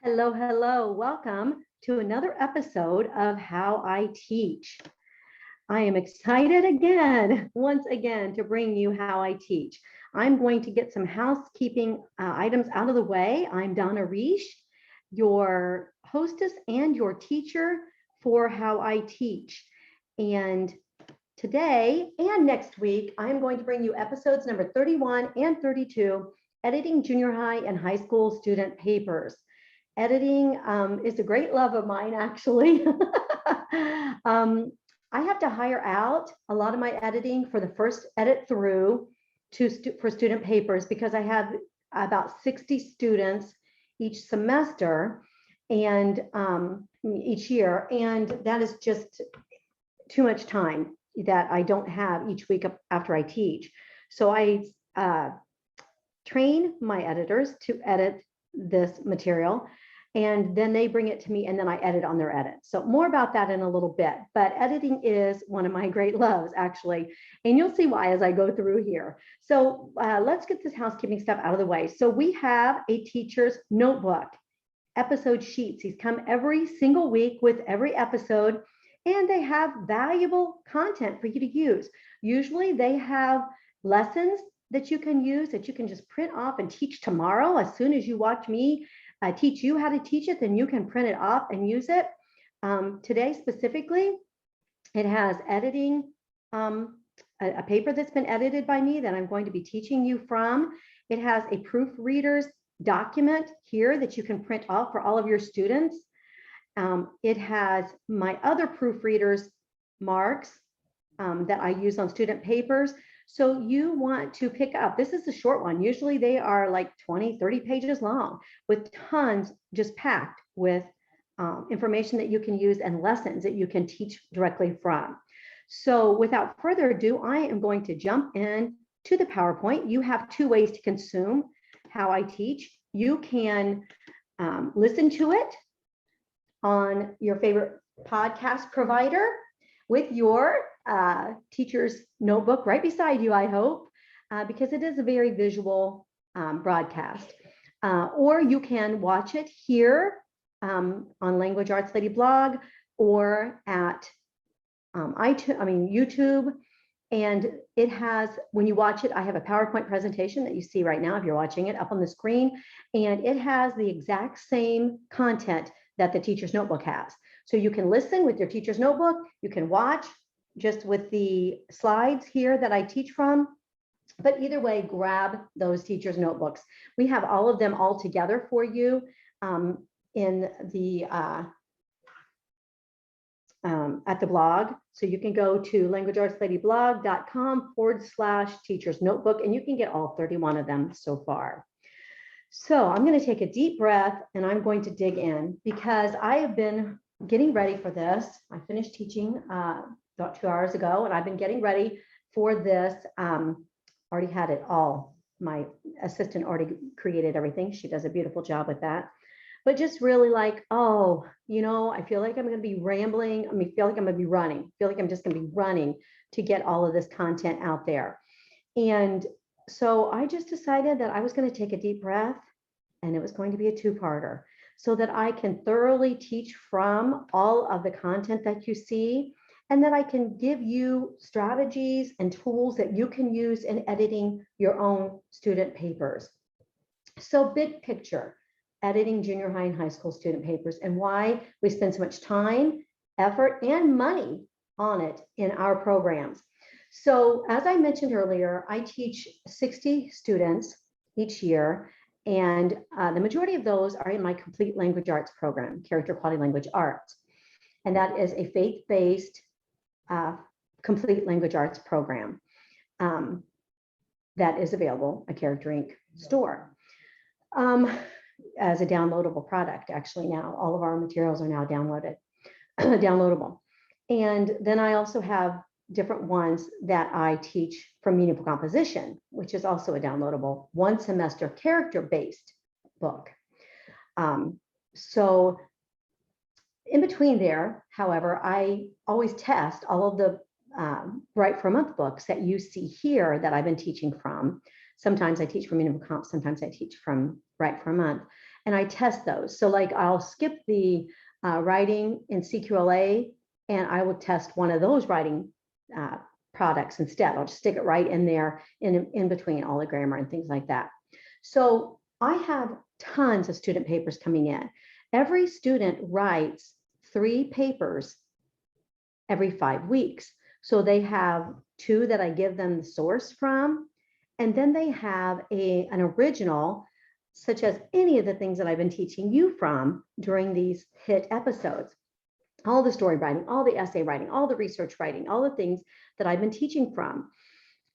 Hello, hello. Welcome to another episode of How I Teach. I am excited once again, to bring you How I Teach. I'm going to get some housekeeping items out of the way. I'm Donna Reish, your hostess and your teacher for How I Teach. And today and next week, I'm going to bring you episodes number 31 and 32, editing junior high and high school student papers. Editing is a great love of mine, actually. I have to hire out a lot of my editing for the first edit through for student papers because I have about 60 students each semester and each year, and that is just too much time that I don't have each week after I teach. So I train my editors to edit this material, and then they bring it to me and then I edit on their edit. So more about that in a little bit, but editing is one of my great loves, actually, and you'll see why as I go through here. So let's get this housekeeping stuff out of the way. So we have a teacher's notebook, episode sheets. These come every single week with every episode, and they have valuable content for you to use. Usually they have lessons that you can use that you can just print off and teach tomorrow. As soon as you watch me teach you how to teach it, then you can print it off and use it. Today specifically, it has editing, a paper that's been edited by me that I'm going to be teaching you from. It has a proofreader's document here that you can print off for all of your students. It has my other proofreaders marks that I use on student papers. So you want to pick up, this is a short one. Usually they are like 20, 30 pages long with tons just packed with information that you can use and lessons that you can teach directly from. So without further ado, I am going to jump in to the PowerPoint. You have two ways to consume How I Teach. You can listen to it on your favorite podcast provider with your teacher's notebook right beside you, I hope, because it is a very visual broadcast. Or you can watch it here on Language Arts Lady blog or at YouTube. And it has, when you watch it, I have a PowerPoint presentation that you see right now if you're watching it up on the screen, and it has the exact same content that the teacher's notebook has. So you can listen with your teacher's notebook, you can watch just with the slides here that I teach from, but either way, grab those teacher's notebooks. We have all of them all together for you in the at the blog. So you can go to languageartsladyblog.com/teacher's notebook, and you can get all 31 of them so far. So I'm going to take a deep breath and I'm going to dig in because I have been getting ready for this. I finished teaching about 2 hours ago, and I've been getting ready for this. Already had it all. My assistant already created everything. She does a beautiful job with that. But just really like, oh, I feel like I'm going to be rambling. I feel like I'm going to be running. I feel like I'm just going to be running to get all of this content out there. And so I just decided that I was going to take a deep breath, and it was going to be a two-parter so that I can thoroughly teach from all of the content that you see, and that I can give you strategies and tools that you can use in editing your own student papers. So big picture, editing junior high and high school student papers and why we spend so much time, effort, and money on it in our programs. So as I mentioned earlier, I teach 60 students each year, and the majority of those are in my complete language arts program, Character Quality Language Arts. And that is a faith-based complete language arts program that is available at Character Inc. store as a downloadable product. Actually, now all of our materials are now downloadable. And then I also have different ones that I teach from Meaningful Composition, which is also a downloadable one semester character-based book. So in between there, however, I always test all of the Write for a Month books that you see here that I've been teaching from. Sometimes I teach from minimum comp, sometimes I teach from Write for a Month, and I test those. So like I'll skip the writing in CQLA, and I will test one of those writing products instead. I'll just stick it right in there in between all the grammar and things like that. So I have tons of student papers coming in. Every student writes 3 papers every 5 weeks. So they have 2 that I give them the source from, and then they have an original, such as any of the things that I've been teaching you from during these hit episodes. All the story writing, all the essay writing, all the research writing, all the things that I've been teaching from.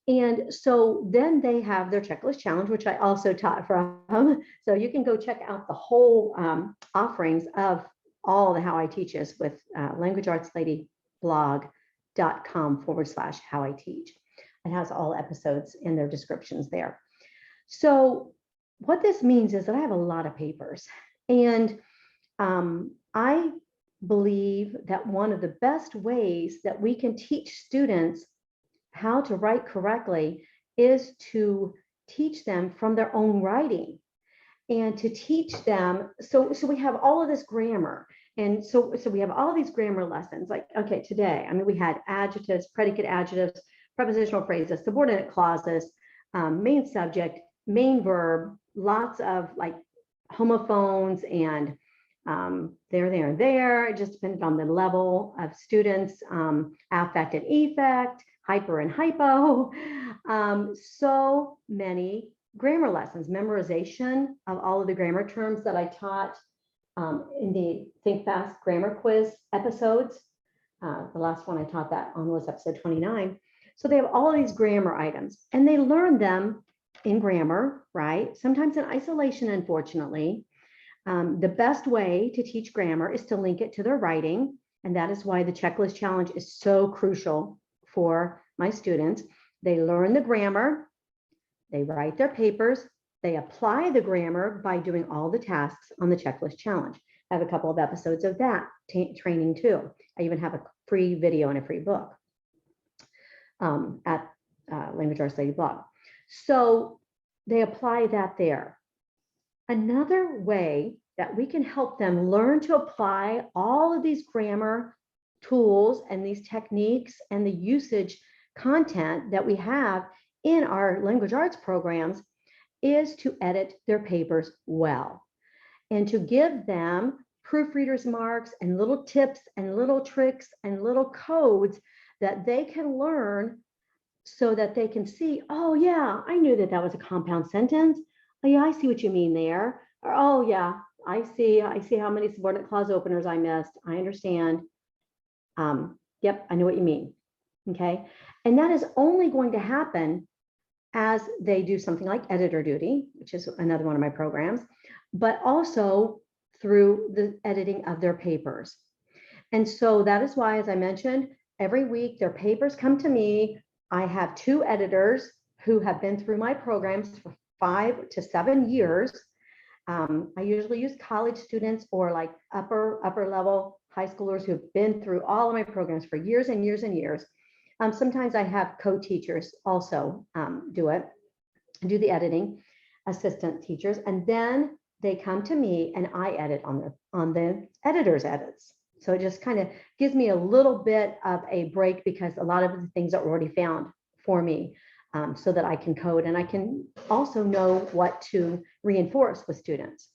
And so then they have their checklist challenge, which I also taught from. So you can go check out the whole offerings of all the How I Teaches with languageartsladyblog.com/how I teach. It has all episodes in their descriptions there. So what this means is that I have a lot of papers, and I believe that one of the best ways that we can teach students how to write correctly is to teach them from their own writing, and to teach them. So we have all of this grammar, and so we have all these grammar lessons. Like, okay, today, I mean, we had adjectives, predicate adjectives, prepositional phrases, subordinate clauses, main subject, main verb, lots of like homophones and there. It just depended on the level of students, affect and effect, hyper and hypo. So many grammar lessons, memorization of all of the grammar terms that I taught in the Think Fast Grammar Quiz episodes. The last one I taught that on was episode 29. So they have all of these grammar items, and they learn them in grammar, right? Sometimes in isolation, unfortunately. The best way to teach grammar is to link it to their writing. And that is why the checklist challenge is so crucial for my students. They learn the grammar, they write their papers, they apply the grammar by doing all the tasks on the checklist challenge. I have a couple of episodes of that training too. I even have a free video and a free book at Language Arts Lady blog. So they apply that there. Another way that we can help them learn to apply all of these grammar tools and these techniques and the usage content that we have in our language arts programs is to edit their papers well, and to give them proofreaders marks and little tips and little tricks and little codes that they can learn, so that they can see, oh yeah, I knew that was a compound sentence. Oh yeah, I see what you mean there. Or, oh yeah, I see how many subordinate clause openers I missed. I understand. Yep, I know what you mean. Okay. And that is only going to happen as they do something like editor duty, which is another one of my programs, but also through the editing of their papers. And so that is why, as I mentioned, every week their papers come to me. I have 2 editors who have been through my programs for 5 to 7 years. I usually use college students or like upper level high schoolers who have been through all of my programs for years and years and years. Sometimes I have co-teachers also do the editing, assistant teachers, and then they come to me and I edit on the editor's edits. So it just kind of gives me a little bit of a break, because a lot of the things are already found for me, so that I can code, and I can also know what to reinforce with students.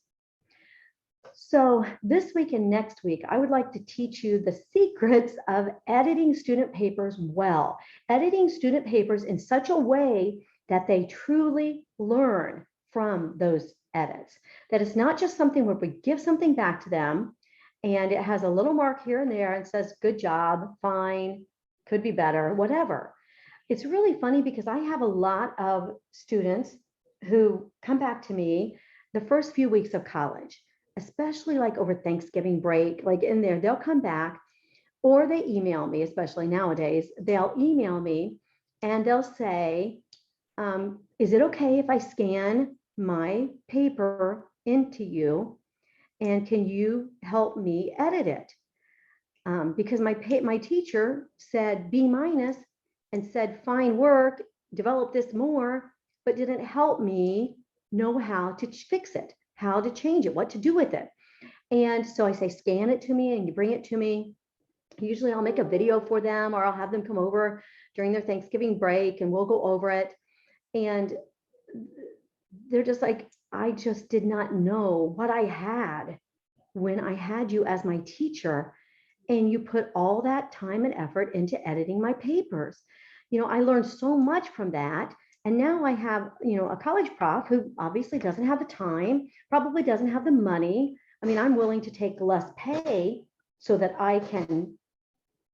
So this week and next week, I would like to teach you the secrets of editing student papers well, editing student papers in such a way that they truly learn from those edits. That it's not just something where we give something back to them and it has a little mark here and there and says, good job, fine, could be better, whatever. It's really funny because I have a lot of students who come back to me the first few weeks of college, especially like over Thanksgiving break, like in there, they'll come back, or they email me, especially nowadays, they'll email me and they'll say, is it okay if I scan my paper into you? And can you help me edit it? Because my teacher said B- and said, fine work, develop this more. but didn't help me know how to fix it, how to change it, what to do with it. And so I say, scan it to me and you bring it to me. Usually I'll make a video for them, or I'll have them come over during their Thanksgiving break and we'll go over it. And they're just like, I just did not know what I had when I had you as my teacher. And you put all that time and effort into editing my papers. I learned so much from that. And now I have, a college prof who obviously doesn't have the time, probably doesn't have the money. I mean, I'm willing to take less pay so that I can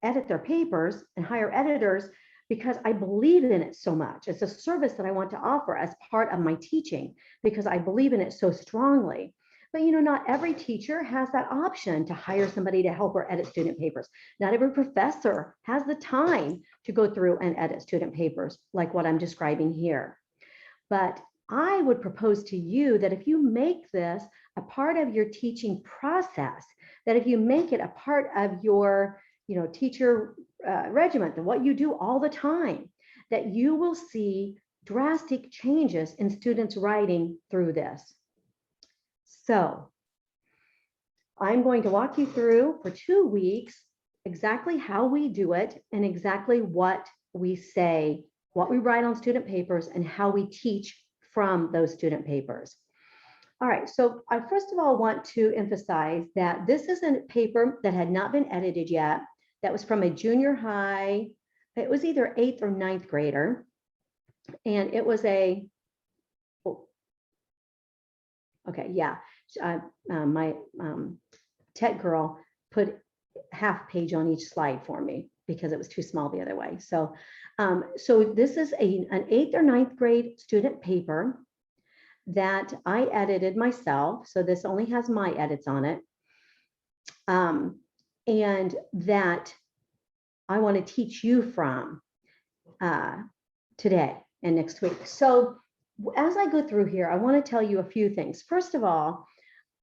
edit their papers and hire editors because I believe in it so much. It's a service that I want to offer as part of my teaching because I believe in it so strongly. But not every teacher has that option to hire somebody to help her edit student papers. Not every professor has the time to go through and edit student papers like what I'm describing here. But I would propose to you that if you make this a part of your teaching process, that if you make it a part of your teacher regiment, and what you do all the time, that you will see drastic changes in students' writing through this. So I'm going to walk you through for 2 weeks exactly how we do it and exactly what we say, what we write on student papers, and how we teach from those student papers. All right, so I first of all want to emphasize that this is a paper that had not been edited yet. That was from a junior high, it was either 8th or 9th grader. And it was a, my tech girl put half page on each slide for me because it was too small the other way. So, this is an 8th or 9th grade student paper that I edited myself. So this only has my edits on it. And that I want to teach you from today and next week. So as I go through here, I want to tell you a few things. First of all,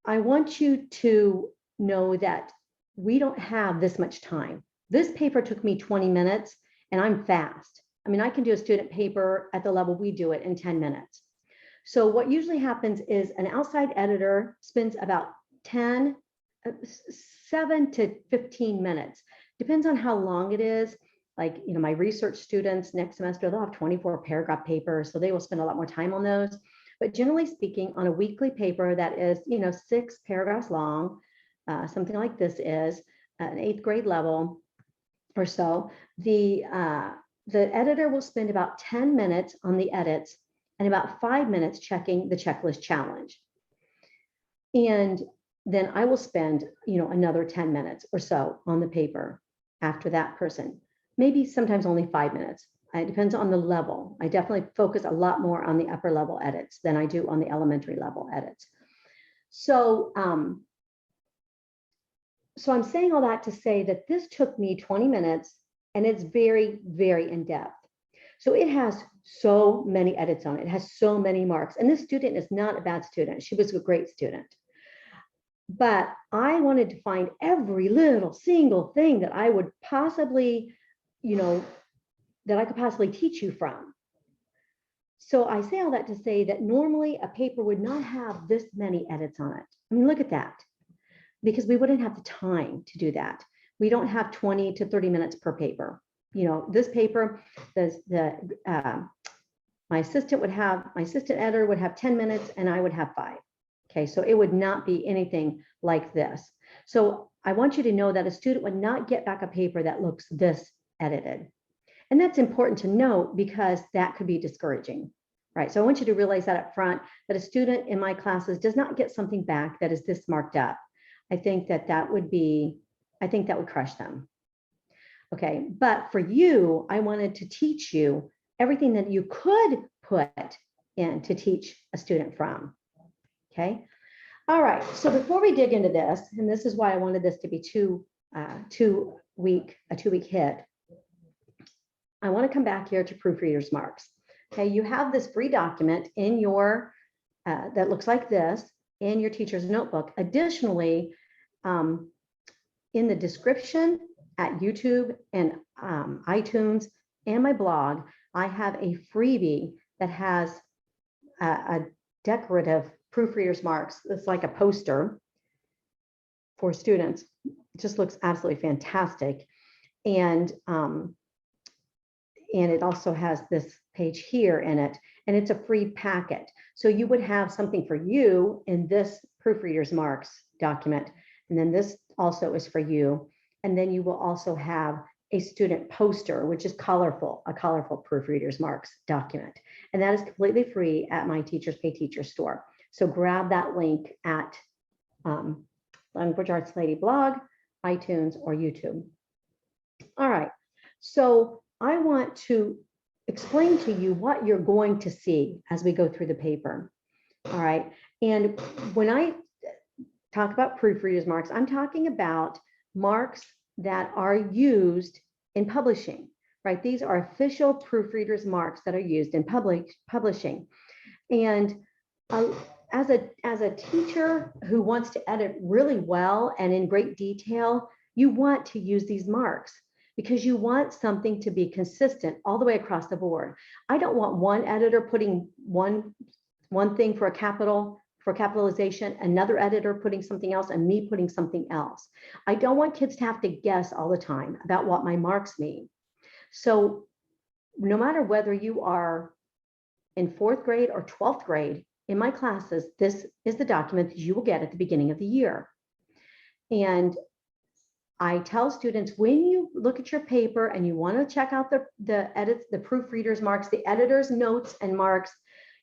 I want you to know that we don't have this much time. This paper took me 20 minutes and I'm fast. I mean, I can do a student paper at the level we do it in 10 minutes. So what usually happens is an outside editor spends about 7 to 15 minutes. Depends on how long it is. Like, my research students next semester, they'll have 24 paragraph papers, so they will spend a lot more time on those. But generally speaking, on a weekly paper that is, 6 paragraphs long, something like this is an 8th grade level or so, the editor will spend about 10 minutes on the edits and about 5 minutes checking the checklist challenge. And then I will spend, another 10 minutes or so on the paper after that person. Maybe sometimes only 5 minutes. It depends on the level. I definitely focus a lot more on the upper level edits than I do on the elementary level edits. So, so I'm saying all that to say that this took me 20 minutes and it's very, very in-depth. So it has so many edits on it. It has so many marks. And this student is not a bad student. She was a great student. But I wanted to find every little single thing that I would possibly, that I could possibly teach you from. So I say all that to say that normally a paper would not have this many edits on it. I mean, look at that, because we wouldn't have the time to do that. We don't have 20 to 30 minutes per paper. This paper, my assistant editor would have 10 minutes and I would have 5. Okay, so it would not be anything like this. So I want you to know that a student would not get back a paper that looks this edited. And that's important to note because that could be discouraging, right? So I want you to realize that up front, that a student in my classes does not get something back that is this marked up. I think that would crush them. Okay, but for you, I wanted to teach you everything that you could put in to teach a student from. Okay. All right. So before we dig into this, and this is why I wanted this to be a 2 week hit, I want to come back here to Proofreaders Marks. Okay. You have this free document in your, that looks like this in your teacher's notebook. Additionally, in the description at YouTube and iTunes and my blog, I have a freebie that has a decorative proofreaders marks. It's like a poster for students. It just looks absolutely fantastic. And it also has this page here in it, and it's a free packet. So you would have something for you in this Proofreaders Marks document, and then this also is for you. And then you will also have a student poster, which is colorful, a colorful Proofreaders Marks document. And that is completely free at my Teachers Pay Teachers store. So grab that link at Language Arts Lady blog, iTunes, or YouTube. All right, so I want to explain to you what you're going to see as we go through the paper. All right, and when I talk about proofreaders marks, I'm talking about marks that are used in publishing, right? These are official proofreaders marks that are used in publishing. And as a teacher who wants to edit really well and in great detail, you want to use these marks because you want something to be consistent all the way across the board. I don't want one editor putting one thing for capitalization, another editor putting something else, and me putting something else. I don't want kids to have to guess all the time about what my marks mean. So no matter whether you are in 4th grade or 12th grade, in my classes, this is the document that you will get at the beginning of the year. And I tell students, when you look at your paper and you want to check out the edits, the proofreaders marks, the editor's notes and marks,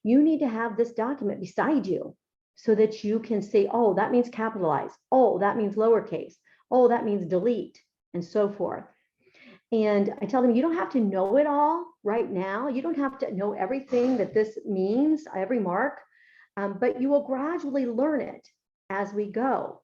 you need to have this document beside you so that you can say, oh, that means capitalize. Oh, that means lowercase. Oh, that means delete, and so forth. And I tell them, you don't have to know it all right now. You don't have to know everything that this means, every mark, but you will gradually learn it as we go.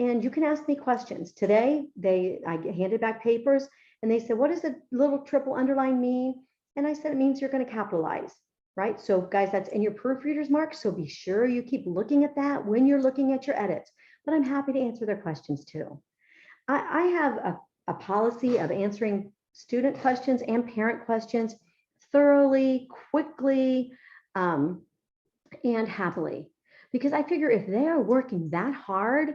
And you can ask me questions. Today, I handed back papers and they said, what does a little triple underline mean? And I said, it means you're going to capitalize, right? So guys, that's in your proofreaders mark. So be sure you keep looking at that when you're looking at your edits, but I'm happy to answer their questions too. I have a policy of answering student questions and parent questions thoroughly, quickly, and happily, because I figure if they are working that hard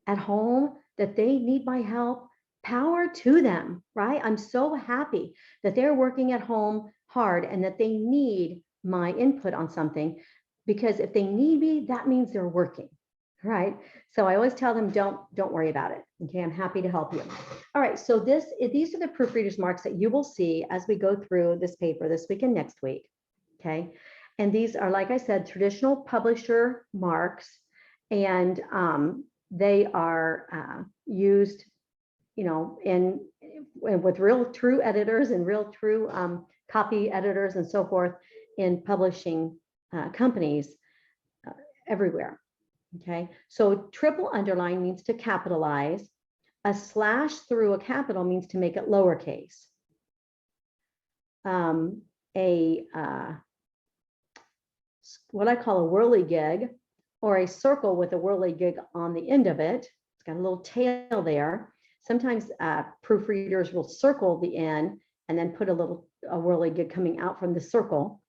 at home that they need my help, power to them, right? I'm so happy that they're working at home hard and that they need my input on something, because if they need me, that means they're working, right? So I always tell them, don't worry about it. Okay, I'm happy to help you. All right, so these are the proofreaders marks that you will see as we go through this paper this week and next week. Okay, and these are, like I said, traditional publisher marks, and they are used, you know, with real true editors and real true copy editors and so forth in publishing companies everywhere. Okay, so triple underline means to capitalize. A slash through a capital means to make it lowercase. What I call a whirligig, or a circle with a whirligig on the end of it. It's got a little tail there. Sometimes proofreaders will circle the end and then put a whirligig coming out from the circle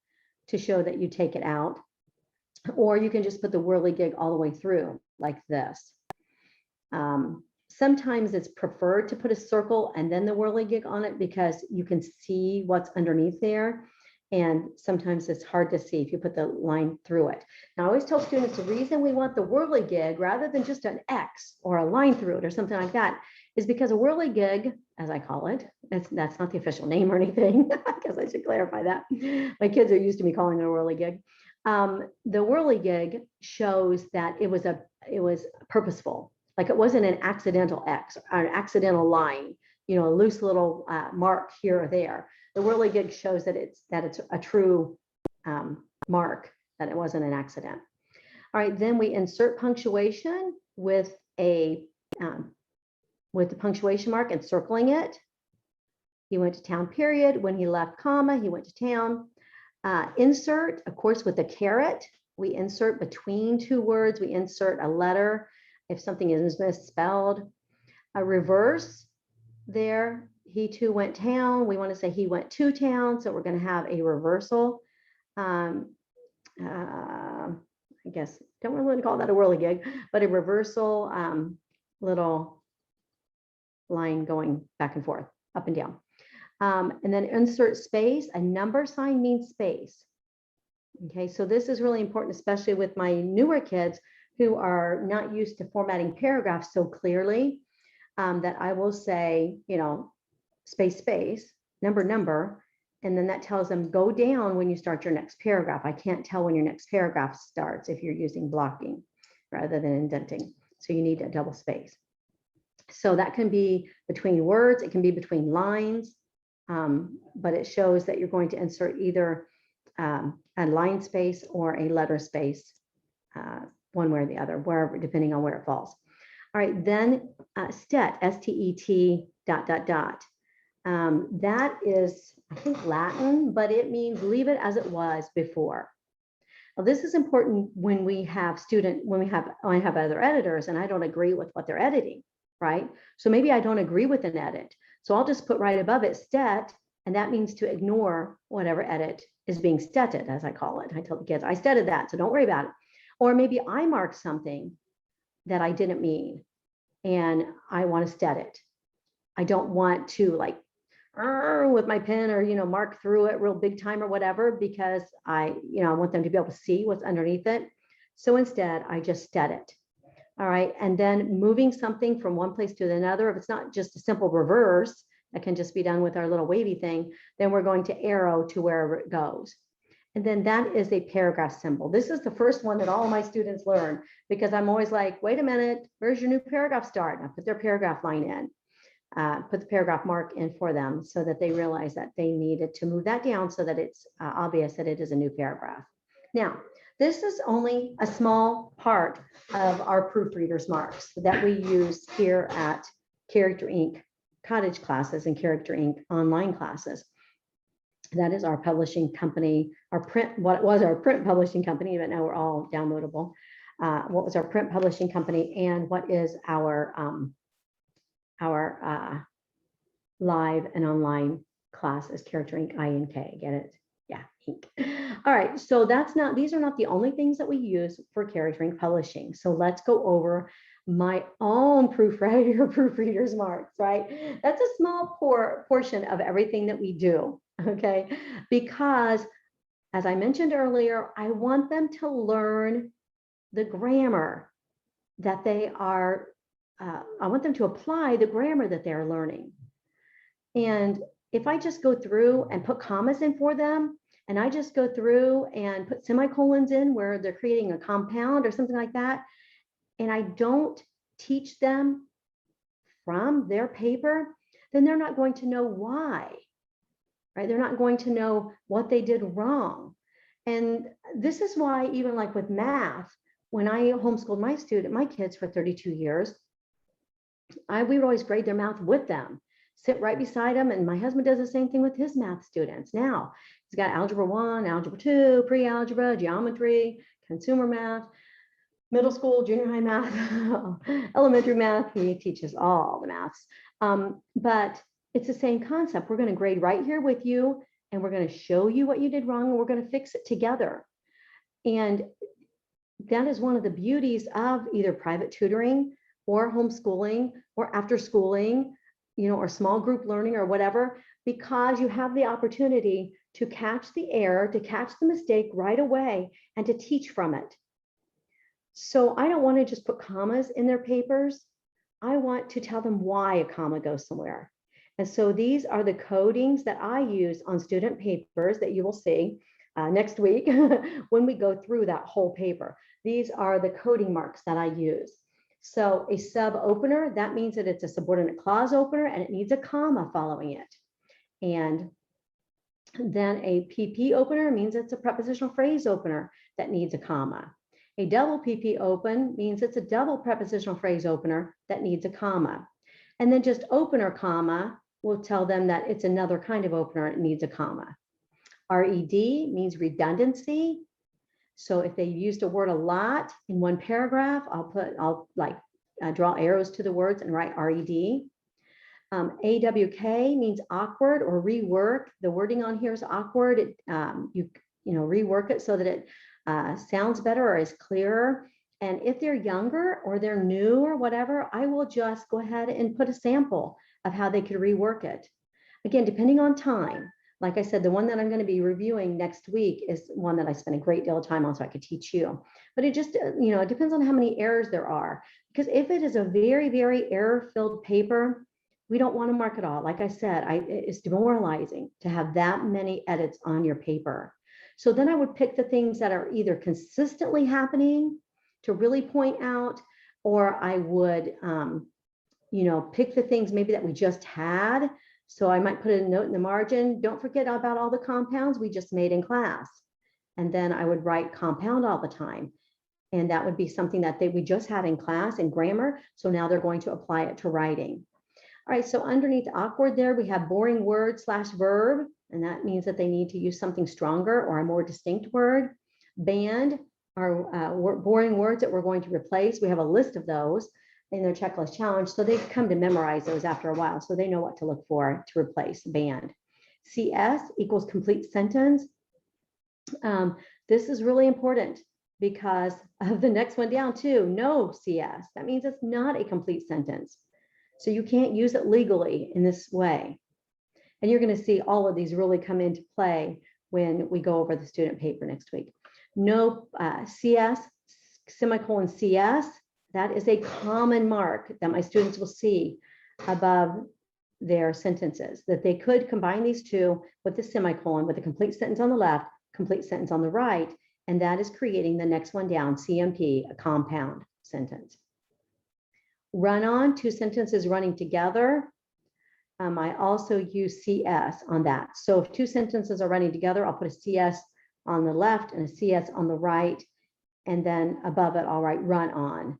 to show that you take it out. Or you can just put the whirligig all the way through like this. Sometimes it's preferred to put a circle and then the whirligig on it because you can see what's underneath there. And sometimes it's hard to see if you put the line through it. Now, I always tell students the reason we want the whirligig rather than just an X or a line through it or something like that is because a whirligig, as I call it, that's not the official name or anything, because I should clarify that. My kids are used to me calling it a whirligig. The whirligig shows that it was purposeful, like it wasn't an accidental X or an accidental line, you know, a loose little mark here or there. The whirligig shows that it's a true mark, that it wasn't an accident. All right, then we insert punctuation with the punctuation mark and circling it. He went to town, period. When he left, comma, he went to town. Insert, of course, with a caret. We insert between two words. We insert a letter if something is misspelled. A reverse there. He too went town. We want to say he went to town, so we're going to have a reversal. I guess, don't really want to call that a whirligig, but a reversal little line going back and forth, up and down. And then insert space. A number sign means space. Okay, so this is really important, especially with my newer kids who are not used to formatting paragraphs so clearly, that I will say, you know, space, space, number, number, and then that tells them go down when you start your next paragraph. I can't tell when your next paragraph starts if you're using blocking rather than indenting. So you need a double space. So that can be between words, it can be between lines, but it shows that you're going to insert either a line space or a letter space, one way or the other, wherever, depending on where it falls. All right, then stet, S-T-E-T, ... That is, I think, Latin, but it means leave it as it was before. Now, this is important when we have I have other editors and I don't agree with what they're editing, right? So maybe I don't agree with an edit. So I'll just put right above it stet, and that means to ignore whatever edit is being stetted, as I call it. I tell the kids, I stetted that, so don't worry about it. Or maybe I marked something that I didn't mean and I want to stet it. I don't want to like with my pen or, you know, mark through it real big time or whatever, because I want them to be able to see what's underneath it. So instead I just stet it. All right. And then moving something from one place to another, if it's not just a simple reverse, that can just be done with our little wavy thing, then we're going to arrow to wherever it goes. And then that is a paragraph symbol. This is the first one that all my students learn, because I'm always like, wait a minute, where's your new paragraph start? And I put their paragraph line in, put the paragraph mark in for them so that they realize that they needed to move that down so that it's obvious that it is a new paragraph. Now, this is only a small part of our Proofreaders Marks that we use here at Character Inc. cottage classes and Character Inc. online classes. That is our publishing company, what was our print publishing company, but now we're all downloadable. What was our print publishing company, and what is our live and online classes, Character Inc. INK, get it? Yeah, Inc. All right, so these are not the only things that we use for Character Inc. publishing. So let's go over my own Proofreaders Marks, right? That's a small portion of everything that we do, okay? Because as I mentioned earlier, I want them to learn the grammar that they are, I want them to apply the grammar that they're learning. And if I just go through and put commas in for them, and I just go through and put semicolons in where they're creating a compound or something like that, and I don't teach them from their paper, then they're not going to know why, right? They're not going to know what they did wrong. And this is why, even like with math, when I homeschooled my kids for 32 years, we would always grade their math with them, sit right beside them. And my husband does the same thing with his math students. Now he's got Algebra 1, Algebra 2, pre-algebra, geometry, consumer math, middle school, junior high math, elementary math. He teaches all the maths. But it's the same concept. We're going to grade right here with you, and we're going to show you what you did wrong, and we're going to fix it together. And that is one of the beauties of either private tutoring or homeschooling or after schooling, or small group learning or whatever, because you have the opportunity to catch the error, to catch the mistake right away, and to teach from it. So I don't want to just put commas in their papers. I want to tell them why a comma goes somewhere. And so these are the codings that I use on student papers that you will see next week when we go through that whole paper. These are the coding marks that I use. So a sub opener, that means that it's a subordinate clause opener and it needs a comma following it. And then a PP opener means it's a prepositional phrase opener that needs a comma. A double PP open means it's a double prepositional phrase opener that needs a comma. And then just opener comma will tell them that it's another kind of opener, it needs a comma. RED means redundancy. So if they used a word a lot in one paragraph, I'll draw arrows to the words and write RED. AWK means awkward or rework. The wording on here is awkward. You rework it so that it sounds better or is clearer. And if they're younger or they're new or whatever, I will just go ahead and put a sample of how they could rework it. Again, depending on time. Like I said, the one that I'm going to be reviewing next week is one that I spent a great deal of time on so I could teach you. But it just, it depends on how many errors there are. Because if it is a very, very error-filled paper, we don't want to mark it all. Like I said, it's demoralizing to have that many edits on your paper. So then I would pick the things that are either consistently happening to really point out, or I would, pick the things maybe that we just had. So I might put a note in the margin, don't forget about all the compounds we just made in class. And then I would write compound all the time. And that would be something that we just had in class in grammar. So now they're going to apply it to writing. All right, so underneath awkward there, we have boring word / verb. And that means that they need to use something stronger or a more distinct word. Banned are boring words that we're going to replace. We have a list of those in their checklist challenge. So they've come to memorize those after a while. So they know what to look for to replace banned. CS equals complete sentence. This is really important because of the next one down too. No CS. That means it's not a complete sentence. So you can't use it legally in this way. And you're going to see all of these really come into play when we go over the student paper next week. No CS, semicolon CS, that is a common mark that my students will see above their sentences, that they could combine these two with the semicolon, with a complete sentence on the left, complete sentence on the right, and that is creating the next one down, CMP, a compound sentence. Run on, two sentences running together. I also use CS on that. So if two sentences are running together, I'll put a CS on the left and a CS on the right, and then above it, I'll write run on,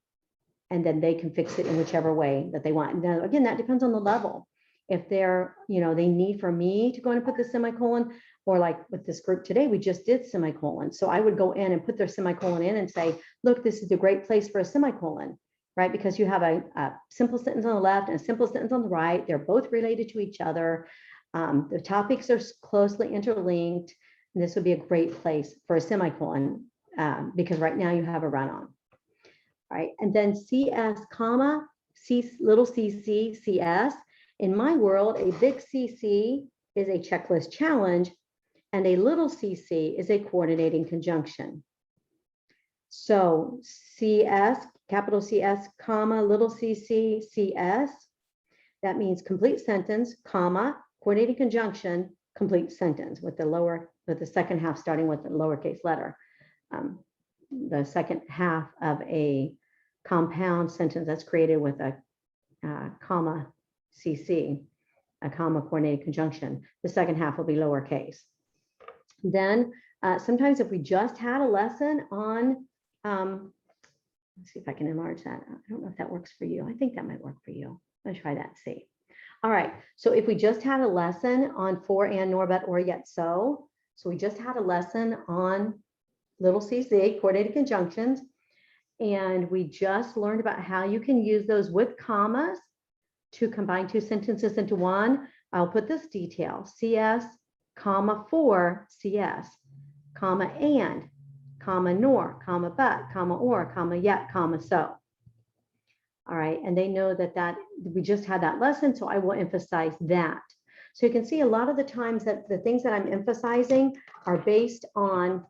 and then they can fix it in whichever way that they want. Now, again, that depends on the level. If they're, they need for me to go in and put the semicolon, or like with this group today, we just did semicolon. So I would go in and put their semicolon in and say, look, this is a great place for a semicolon, right? Because you have a simple sentence on the left and a simple sentence on the right. They're both related to each other. The topics are closely interlinked. And this would be a great place for a semicolon because right now you have a run on. All right, and then CS, comma, little cc, CS. In my world, a big CC is a checklist challenge, and a little cc is a coordinating conjunction. So CS, capital CS, comma, little cc, CS, that means complete sentence, comma, coordinating conjunction, complete sentence with the second half starting with the lowercase letter. The second half of a compound sentence that's created with a comma CC, a comma coordinated conjunction. The second half will be lowercase. Then sometimes if we just had a lesson on, let's see if I can enlarge that. I don't know if that works for you. I think that might work for you. Let's try that and see. All right, so if we just had a lesson on for, and, nor, but, or, yet, so we just had a lesson on little cc, coordinated conjunctions, and we just learned about how you can use those with commas to combine two sentences into one. I'll put this detail, CS, comma, for, CS, comma, and, comma, nor, comma, but, comma, or, comma, yet, comma, so. All right, and they know that we just had that lesson, so I will emphasize that. So you can see a lot of the times that the things that I'm emphasizing are based on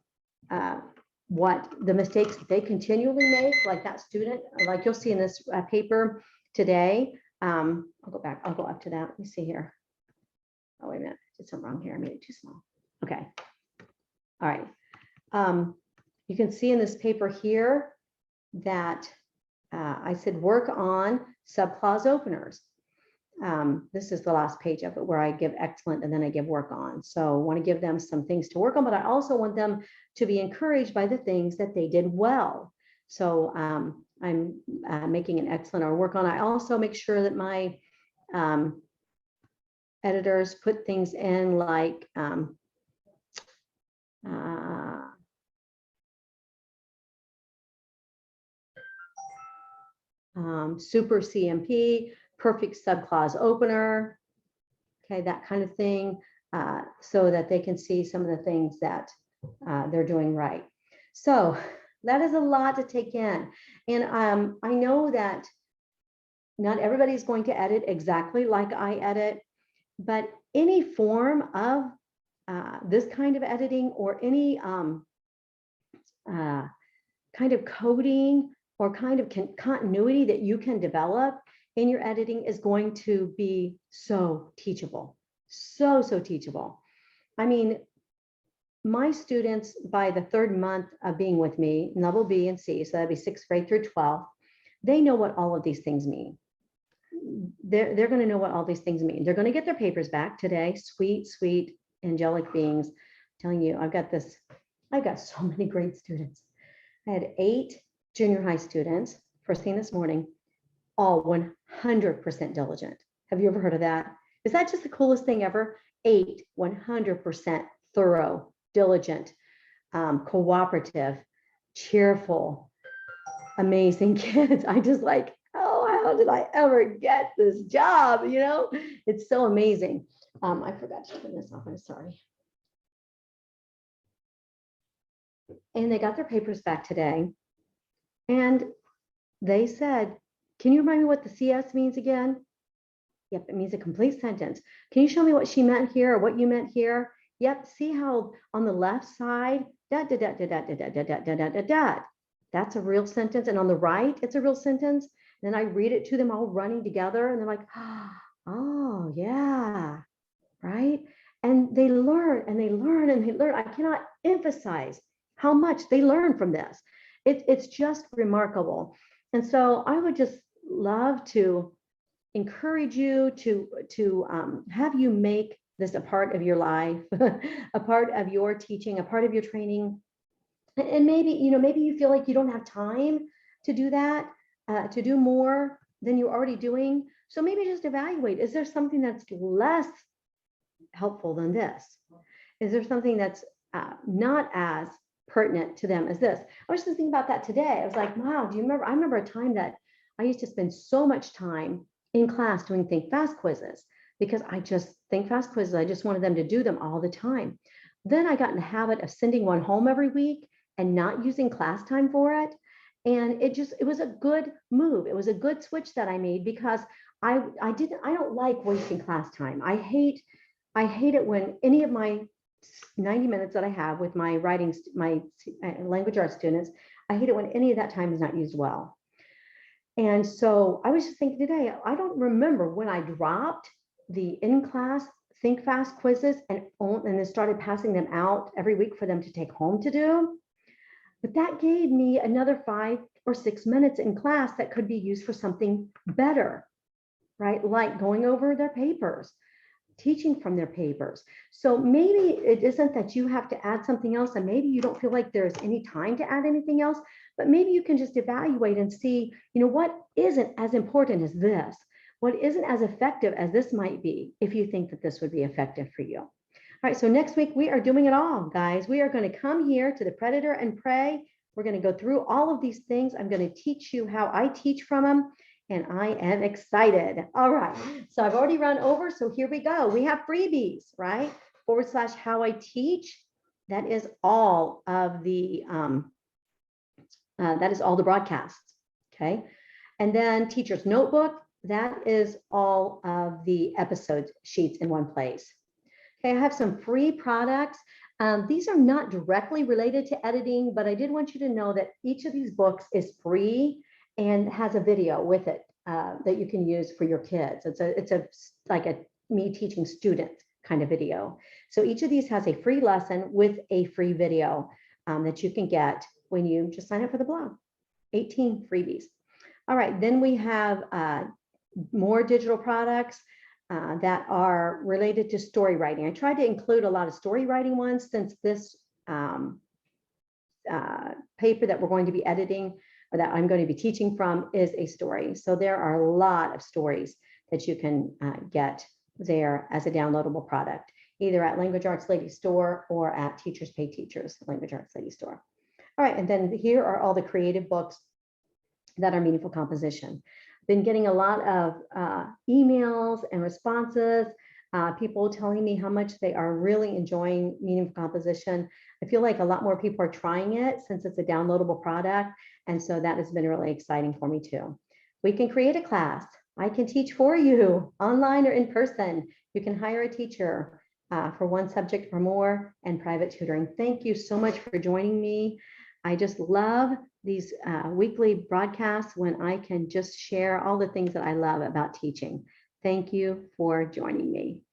what the mistakes they continually make, like that student, like you'll see in this paper today. I'll go back, I'll go up to that. Let me see here. Oh, wait a minute, I did something wrong here. I made it too small. Okay. All right. You can see in this paper here that I said work on subclause openers. This is the last page of it where I give excellent and then I give work on. So I want to give them some things to work on, but I also want them to be encouraged by the things that they did well. So I'm making an excellent or work on. I also make sure that my editors put things in like super CMP, perfect subclause opener, okay, that kind of thing, so that they can see some of the things that they're doing right. So that is a lot to take in. And I know that not everybody's going to edit exactly like I edit, but any form of this kind of editing or any kind of coding or kind of continuity that you can develop in your editing is going to be so teachable, so teachable. I mean, my students, by the 3rd month of being with me, level B and C, so that'd be 6th grade through 12th, they know what all of these things mean. They're going to know what all these things mean. They're going to get their papers back today. Sweet, sweet, angelic beings. I'm telling you, I've got so many great students. I had 8 junior high students, first thing this morning, all 100% diligent. Have you ever heard of that? Is that just the coolest thing ever? 8 100% thorough, diligent, cooperative, cheerful, amazing kids. I just like, oh, how did I ever get this job? You know, it's so amazing. I forgot to turn this off. I'm sorry. And they got their papers back today. And they said, can you remind me what the CS means again? Yep, it means a complete sentence. Can you show me what she meant here or what you meant here? Yep, see how on the left side, da da da da da da da da da da da da. That's a real sentence. And on the right, it's a real sentence. And then I read it to them all running together and they're like, oh yeah, right? And they learn and they learn and they learn. I cannot emphasize how much they learn from this. It's just remarkable. And so I would just love to encourage you to have you make this a part of your life, a part of your teaching, a part of your training. And maybe, you know, maybe you feel like you don't have time to do that, to do more than you're already doing. So maybe just evaluate, is there something that's less helpful than this? Is there something that's not as pertinent to them as this? I was just thinking about that today. I was like, wow, do you remember? I remember a time that I used to spend so much time in class doing think fast quizzes because I just think fast quizzes. I just wanted them to do them all the time. Then I got in the habit of sending one home every week and not using class time for it. And it was a good move. It was a good switch that I made because I don't like wasting class time. I hate it when any of my 90 minutes that I have with my writing, my language arts students, I hate it when any of that time is not used well. And so I was just thinking today, I don't remember when I dropped the in-class think fast quizzes and then started passing them out every week for them to take home to do. But that gave me another 5 or 6 minutes in class that could be used for something better, right? Like going over their papers, teaching from their papers. So maybe it isn't that you have to add something else, and maybe you don't feel like there's any time to add anything else, but maybe you can just evaluate and see, you know, what isn't as important as this? What isn't as effective as this might be if you think that this would be effective for you? All right, so next week we are doing it all, guys. We are going to come here to the Predator and Prey. We're going to go through all of these things. I'm going to teach you how I teach from them, and I am excited. All right, so I've already run over, so here we go. We have freebies, right? / how I teach. That is all of the broadcasts, okay? And then Teacher's Notebook. That is all of the episode sheets in one place. Okay, I have some free products. These are not directly related to editing, but I did want you to know that each of these books is free and has a video with it that you can use for your kids. It's like a me teaching students kind of video. So each of these has a free lesson with a free video that you can get when you just sign up for the blog. 18 freebies. All right, then we have more digital products that are related to story writing. I tried to include a lot of story writing ones since this paper that we're going to be editing or that I'm going to be teaching from is a story. So there are a lot of stories that you can get there as a downloadable product, either at Language Arts Lady Store or at Teachers Pay Teachers, Language Arts Lady Store. All right, and then here are all the creative books that are meaningful composition. Been getting a lot of emails and responses People telling me how much they are really enjoying meaningful composition. I feel like a lot more people are trying it since it's a downloadable product. And so that has been really exciting for me too. We can create a class. I can teach for you online or in person. You can hire a teacher for one subject or more, and private tutoring. Thank you so much for joining me. I just love these weekly broadcasts when I can just share all the things that I love about teaching. Thank you for joining me.